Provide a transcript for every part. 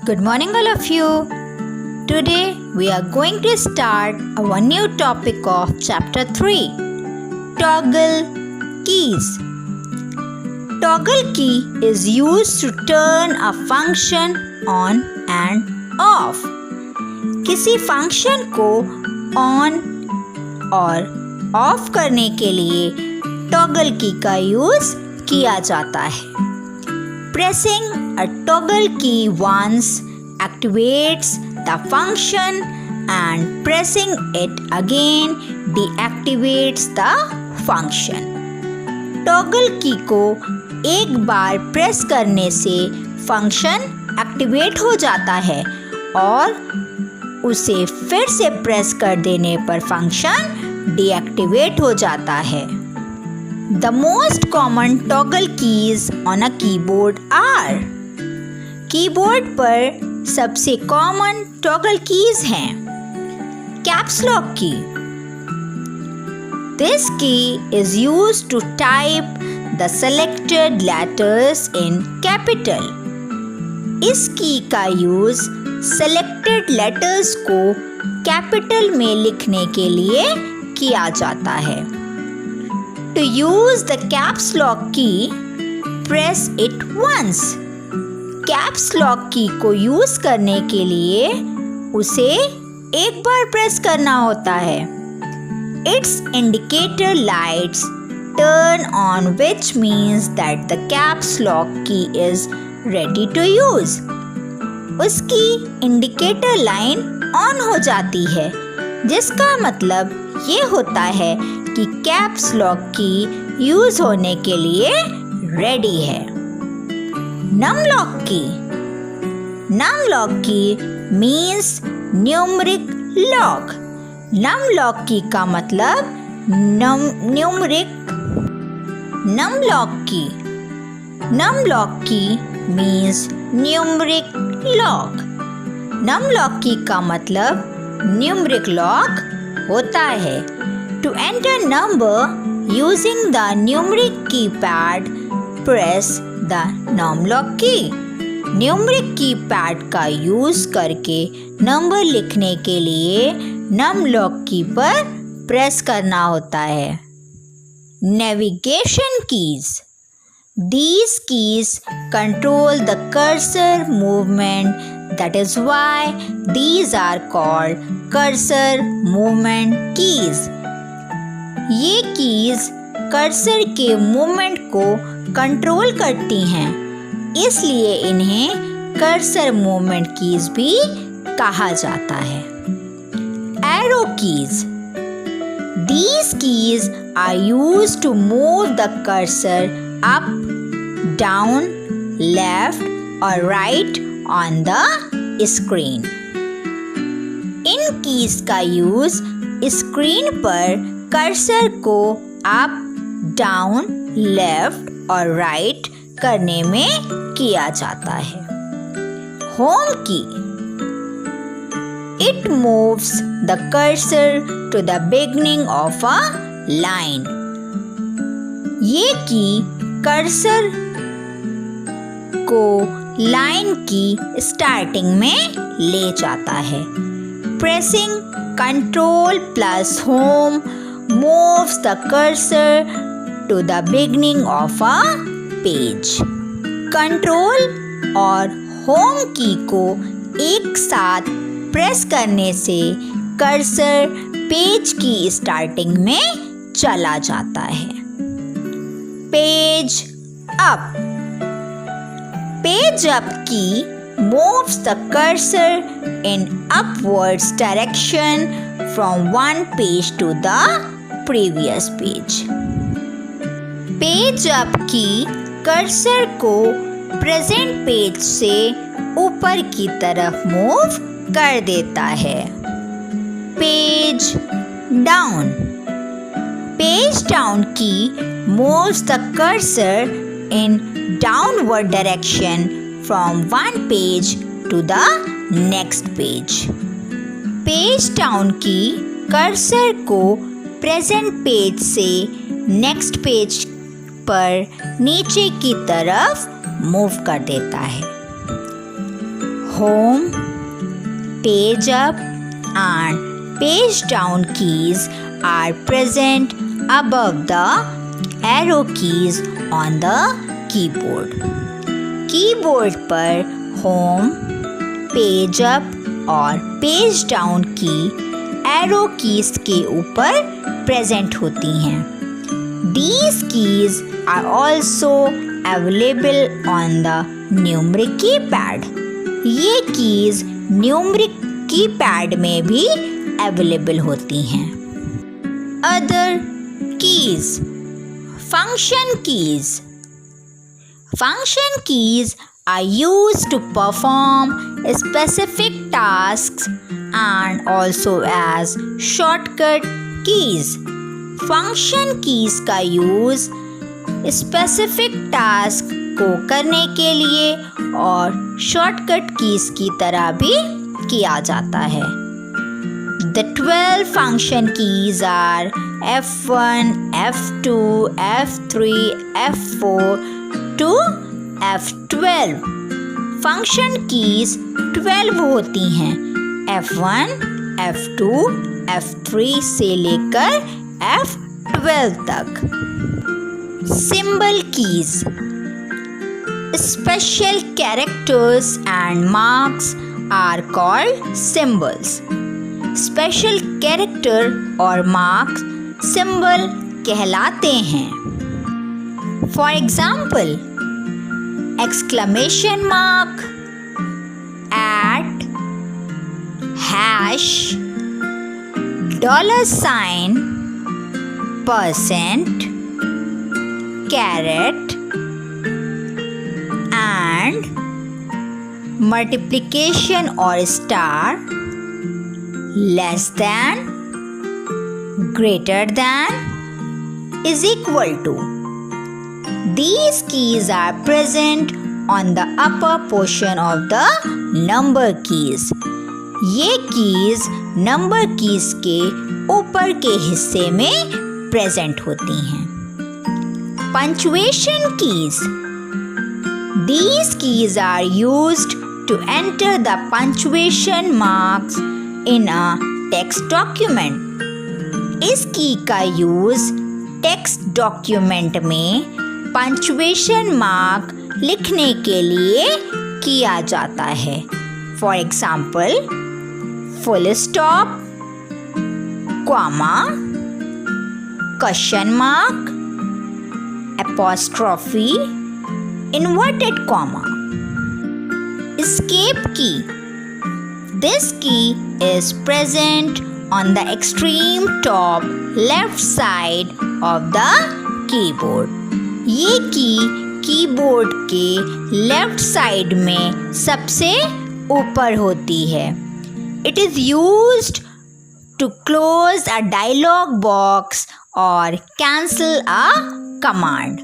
Good morning, all of you. Today we are going to start our new topic of Chapter 3 Toggle Keys. Toggle key is used to turn a function on and off. किसी function को on और of करने के लिए toggle की का use किया जाता है. Pressing a toggle key once activates the function and pressing it again deactivates the function. Toggle key को एक बार प्रेस करने से फंक्शन एक्टिवेट हो जाता है और उसे फिर से प्रेस कर देने पर फंक्शन डीएक्टिवेट हो जाता है. The most common toggle keys on a keyboard are keyboard पर सबसे कॉमन टॉगल कीज हैं. कैप्स लॉक की. This key is used to type the selected letters in capital. इस की का यूज selected letters को कैपिटल में लिखने के लिए किया जाता है. To use the caps lock key, press it once. Caps lock key को यूज करने के लिए उसे एक बार प्रेस करना होता है. Its indicator lights turn on, which means that the caps lock key is ready to use. उसकी इंडिकेटर लाइन ऑन हो जाती है, जिसका मतलब ये होता है कि कैप्स लॉक की यूज होने के लिए रेडी है. Num lock key. Num lock key means numeric lock. Num lock key का मतलब numeric. Num lock key. Num lock key means numeric lock. Num lock key का मतलब न्यूमरिक लॉक होता है. To enter number using the numeric keypad, press the num lock key. Numeric keypad का use करके number लिखने के लिए num lock की पर प्रेस करना होता है. Navigation keys. These keys control the cursor movement. That is why these are called cursor movement keys. ये कीज कर्सर के मूवमेंट को कंट्रोल करती हैं, इसलिए इन्हें कर्सर मूवमेंट कीज भी कहा जाता है. Arrow keys. These keys are used to move the cursor up, down, left or right on the screen. इन कीज का यूज स्क्रीन पर कर्सर को अप, डाउन, लेफ्ट और राइट करने में किया जाता है. Home key. It moves the cursor to the beginning of a line. ये की कर्सर को लाइन की स्टार्टिंग में ले जाता है. Pressing control plus home moves the cursor to the beginning of a page. Control और होम की को एक साथ प्रेस करने से कर्सर पेज की स्टार्टिंग में चला जाता है. Page up. पेज अप की moves the cursor in upwards direction from one page to the previous page. Page up की कर्सर को प्रेजेंट पेज से ऊपर की तरफ मूव कर देता है. Page down. पेज डाउन की moves the cursor in downward direction from one page to the next page. Page down की कर्सर को प्रेजेंट पेज से नेक्स्ट पेज पर नीचे की तरफ मूव कर देता है. home, page up and page down keys are present above the arrow keys on the keyboard. Keyboard पर होम, पेज अप और पेज डाउन की एरो कीज के ऊपर प्रेजेंट होती हैं. These keys are also available on the numeric keypad. ये keys numeric keypad में भी अवेलेबल होती हैं. Other keys. Function keys. Function keys are used to perform specific tasks and also as shortcut keys. Function keys का use specific task को करने के लिए और shortcut keys की तरह भी किया जाता है. The 12 function keys are F1, F2, F3, F4 to F12. Function keys 12 होती हैं. F1, F2, F3 से लेकर F12 तक. Symbol keys. Special characters and marks are called symbols. Special character और मार्क्स सिंबल कहलाते हैं. For example, exclamation mark, at, hash, $sign, %, caret, and multiplication or star, less than, greater than, is equal to. These keys are present on the upper portion of the number keys. ये keys number keys के ऊपर के हिस्से में present होती हैं. Punctuation keys. These keys are used to enter the punctuation marks in a text document. इस की का use text document में पंचुएशन मार्क लिखने के लिए किया जाता है. For example, full stop, comma, question mark, apostrophe, inverted comma. Escape की. दिस की is present on the extreme top left side of the keyboard. ये कीबोर्ड के लेफ्ट साइड में सबसे ऊपर होती है. It is used to close a dialog box or cancel a command.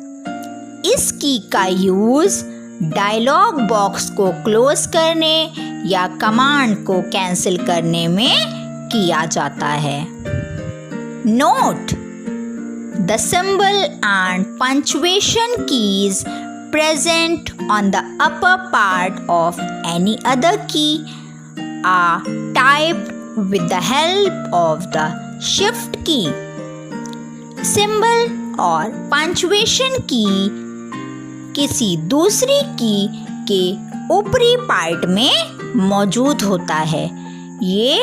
इस की का यूज डायलॉग बॉक्स को क्लोज करने या कमांड को कैंसिल करने में किया जाता है. Note: the symbol and punctuation keys present on the upper part of any other key are typed with the help of the shift key. Symbol और पंचुएशन की किसी दूसरी की के ऊपरी पार्ट में मौजूद होता है. ये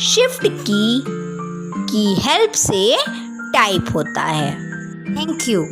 शिफ्ट की हेल्प से टाइप होता है. Thank you.